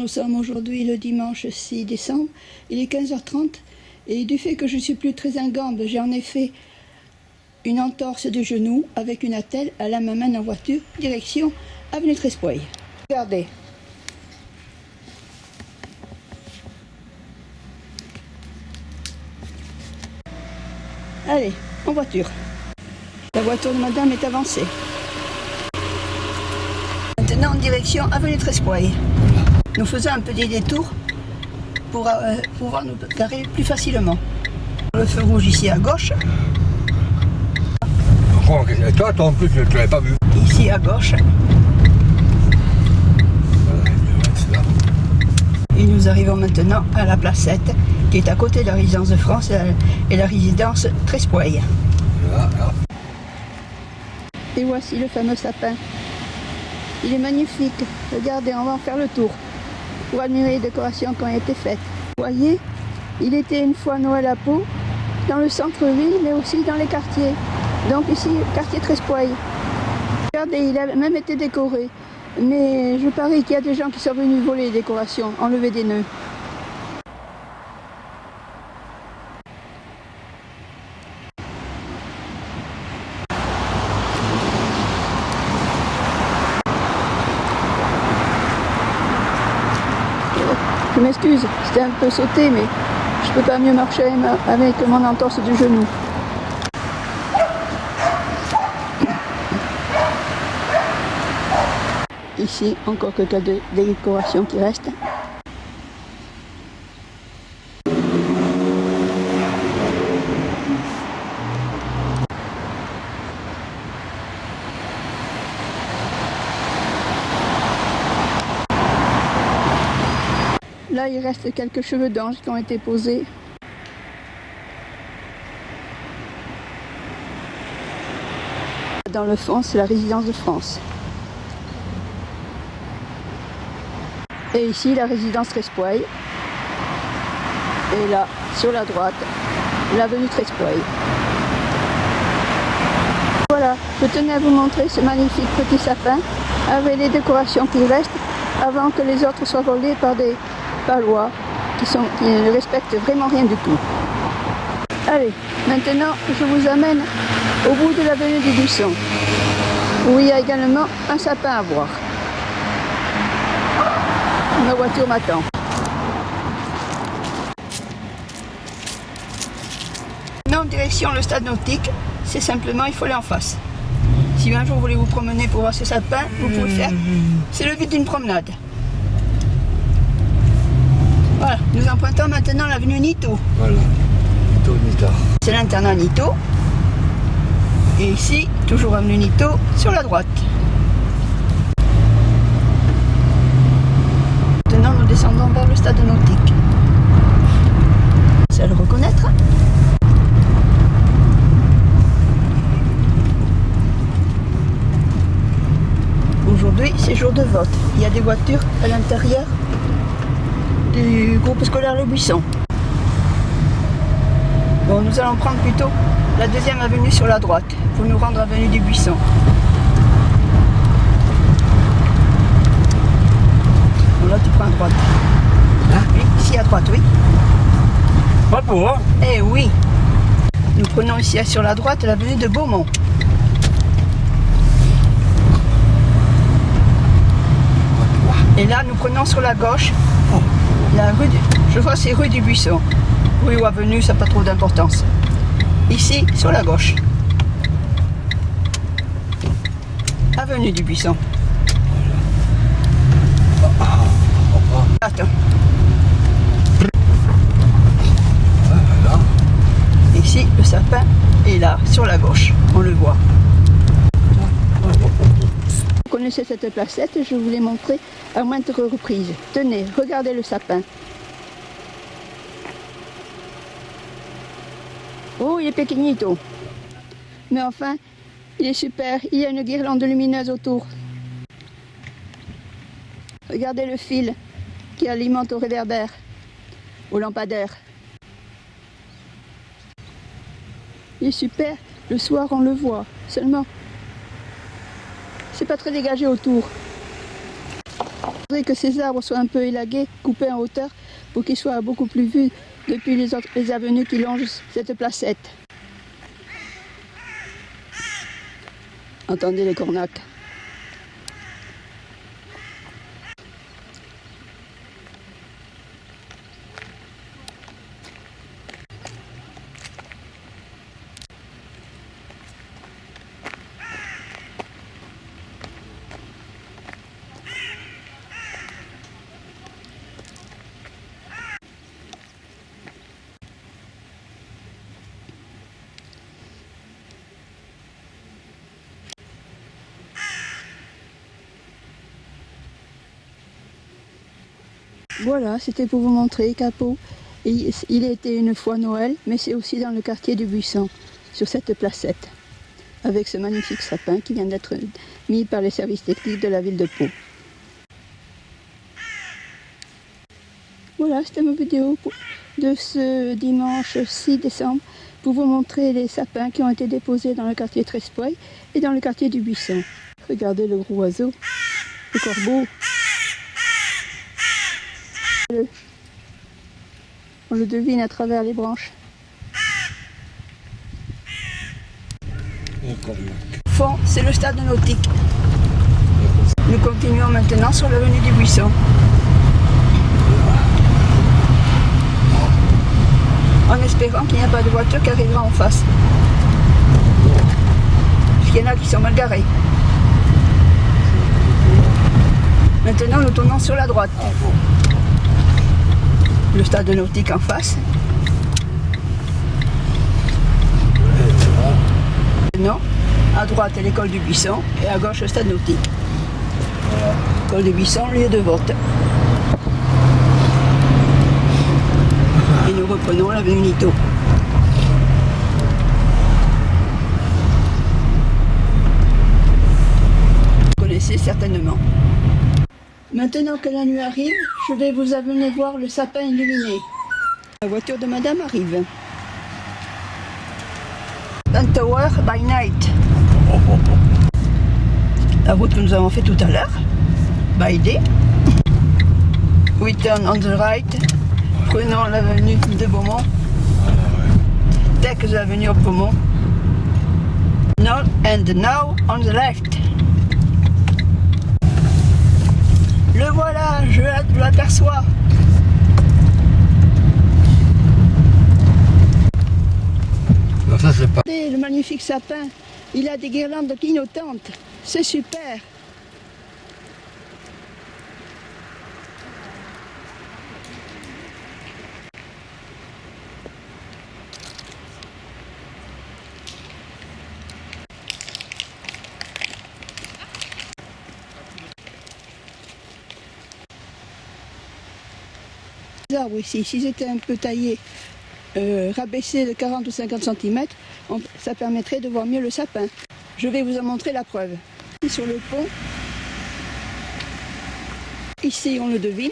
nous sommes aujourd'hui le dimanche 6 décembre, il est 15h30 et du fait que je ne suis plus très ingambe, j'ai en effet une entorse de genou avec une attelle à la main en voiture, direction avenue Trespoy. Regardez. Allez, en voiture. La voiture de madame est avancée. Maintenant en direction avenue Trespoy. Nous faisons un petit détour pour pouvoir nous garer plus facilement. Le feu rouge ici à gauche. Et toi en plus, tu l'avais pas vu. Ici à gauche. Et nous arrivons maintenant à la placette qui est à côté de la résidence de France et la résidence Trespoy. Et voici le fameux sapin. Il est magnifique. Regardez, on va en faire le tour pour admirer les décorations qui ont été faites. Vous voyez, il était une fois Noël à Pau, dans le centre-ville, mais aussi dans les quartiers. Donc ici, quartier Trespoy. Regardez, il a même été décoré. Mais je parie qu'il y a des gens qui sont venus voler les décorations, enlever des nœuds. Je m'excuse, c'était un peu sauté, mais je peux pas mieux marcher avec mon entorse du genou. Ici, encore quelques décorations qui restent. Là, il reste quelques cheveux d'ange qui ont été posés. Dans le fond, c'est la résidence de France. Et ici, la résidence Trespoy. Et là, sur la droite, l'avenue Trespoy. Voilà, je tenais à vous montrer ce magnifique petit sapin avec les décorations qui restent avant que les autres soient volés par des Palois qui ne respectent vraiment rien du tout. Allez, maintenant, je vous amène au bout de l'avenue du Buisson, où il y a également un sapin à voir. Ma voiture m'attend. Maintenant, en direction le stade nautique, c'est simplement, il faut aller en face. Si un jour vous voulez vous promener pour voir ce sapin, vous pouvez le faire. C'est le but d'une promenade. Voilà, nous empruntons maintenant l'avenue Nito. Voilà, Nito. C'est l'internat Nito. Et ici, toujours avenue Nito, sur la droite. Maintenant, nous descendons vers le stade nautique. C'est à le reconnaître. Aujourd'hui, c'est jour de vote. Il y a des voitures à l'intérieur du groupe scolaire Le Buisson. Bon, nous allons prendre plutôt la deuxième avenue sur la droite pour nous rendre à l'avenue du Buisson. Bon, là, tu prends à droite. Hein? Oui, ici à droite, oui. Pas pour, hein? Eh oui. Nous prenons ici sur la droite l'avenue de Beaumont. Et là, nous prenons sur la gauche la rue je vois c'est rue du Buisson. Rue ou avenue, ça n'a pas trop d'importance. Ici, sur la gauche. Avenue du Buisson. Attends. Ici, le sapin est là, sur la gauche. On le voit. Vous connaissez cette placette, je vous l'ai montré à maintes reprises. Tenez, regardez le sapin. Oh, il est pequeñito. Mais enfin, il est super. Il y a une guirlande lumineuse autour. Regardez le fil qui alimente au réverbère, au lampadaire. Il est super. Le soir, on le voit. Seulement, c'est pas très dégagé autour. Il faudrait que ces arbres soient un peu élagués, coupés en hauteur, pour qu'ils soient beaucoup plus vus depuis les avenues qui longent cette placette. Entendez les cornacs. Voilà, c'était pour vous montrer qu'à Pau, il était une fois Noël, mais c'est aussi dans le quartier du Buisson, sur cette placette, avec ce magnifique sapin qui vient d'être mis par les services techniques de la ville de Pau. Voilà, c'était ma vidéo de ce dimanche 6 décembre pour vous montrer les sapins qui ont été déposés dans le quartier Trespoy et dans le quartier du Buisson. Regardez le gros oiseau, le corbeau. On le devine à travers les branches. Au fond, c'est le stade nautique. Nous continuons maintenant sur l'avenue du Buisson. En espérant qu'il n'y a pas de voiture qui arrivera en face. Parce qu'il y en a qui sont mal garés. Maintenant, nous tournons sur la droite. Le stade nautique en face. Non, à droite l'école du Buisson et à gauche le stade nautique. L'école du Buisson, lieu de vote. Et nous reprenons l'avenue Nito. Vous connaissez certainement. Maintenant que la nuit arrive, je vais vous amener voir le sapin illuminé. La voiture de madame arrive. Sun Tower by night. La route que nous avons fait tout à l'heure. By day. We turn on the right. Prenons l'avenue de Beaumont. Take the avenue of Beaumont. Now and now on the left. Le voilà, je l'aperçois. Ça, c'est pas... Le magnifique sapin, il a des guirlandes clignotantes. C'est super. Les arbres ici, s'ils étaient un peu taillés, rabaissés de 40 ou 50 cm, ça permettrait de voir mieux le sapin. Je vais vous en montrer la preuve. Ici sur le pont, ici on le devine,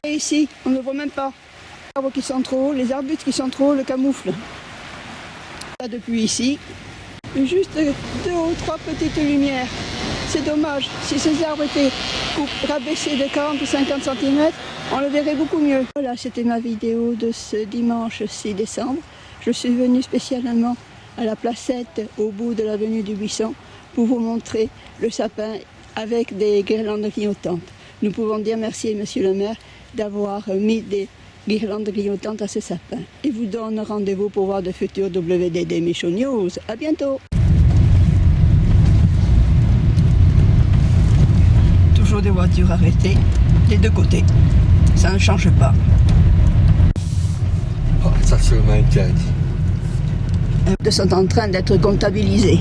et ici on ne le voit même pas. Les arbres qui sont trop hauts, les arbustes qui sont trop hauts le camouflent. Là, depuis ici, juste 2 ou 3 petites lumières. C'est dommage, si ces arbres étaient rabaissés de 40 ou 50 cm, on le verrait beaucoup mieux. Voilà, c'était ma vidéo de ce dimanche 6 décembre. Je suis venue spécialement à la placette au bout de l'avenue du Buisson pour vous montrer le sapin avec des guirlandes clignotantes. Nous pouvons dire merci à Monsieur le maire d'avoir mis des guirlandes clignotantes à ce sapin. Et vous donne rendez-vous pour voir de futurs WDD Michaud News. À bientôt. Toujours des voitures arrêtées des deux côtés. Ça ne change pas. Oh, ça se maintient. Elles sont en train d'être comptabilisées.